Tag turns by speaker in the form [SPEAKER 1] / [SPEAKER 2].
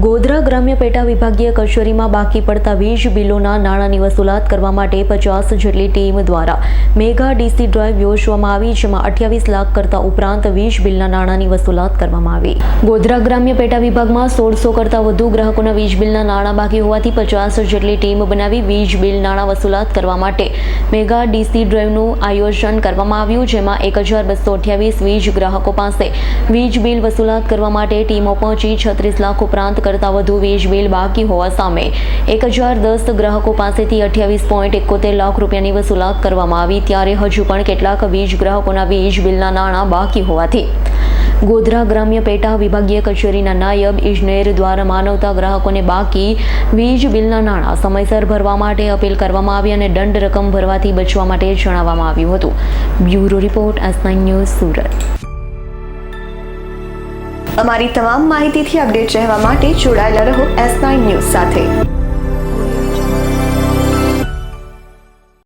[SPEAKER 1] ગોધરા ગ્રામ્ય પેટા વિભાગીય કચેરીમાં બાકી પડતા વીજ બિલોના નાણાંની વસૂલાત કરવા માટે 50 જેટલી ટીમ દ્વારા મેગા ડીસી ડ્રાઈવ યોજવામાં આવી, જેમાં 28 લાખ કરતાં ઉપરાંત વીજ બિલના નાણાંની વસૂલાત કરવામાં આવી। ગોધરા ગ્રામ્ય પેટા વિભાગમાં 1600 કરતાં વધુ ગ્રાહકોના વીજ બિલના નાણાં બાકી હોવાથી 50 જેટલી ટીમ બનાવી વીજ બિલ નાણાં વસૂલાત કરવા માટે મેગા ડીસી ડ્રાઈવનું આયોજન કરવામાં આવ્યું, જેમાં 1228 વીજ ગ્રાહકો પાસે વીજ બિલ વસૂલાત કરવા માટે ટીમો પહોંચી 36 લાખ ઉપરાંત કરતાં વધુ વીજ બિલ બાકી હોવા સામે 1010 ગ્રાહકો પાસેથી 28.71 લાખ રૂપિયાની વસૂલાત કરવામાં આવી। ત્યારે હજુ પણ કેટલાક વીજ ગ્રાહકોના વીજ બિલના નાણાં બાકી હોવાથી ગોધરા ગ્રામ્ય પેટા વિભાગીય કચેરીના નાયબ ઇજનેર દ્વારા માનવતા ગ્રાહકોને બાકી વીજ બિલના નાણાં સમયસર ભરવા માટે અપીલ કરવામાં આવી અને દંડ રકમ ભરવાથી બચવા માટે જણાવવામાં આવ્યું હતું। Bureau report S9 news Surat.
[SPEAKER 2] અમારી તમામ માહિતીથી અપડેટ રહેવા માટે જોડાયેલા રહો S9 ન્યૂઝ સાથે।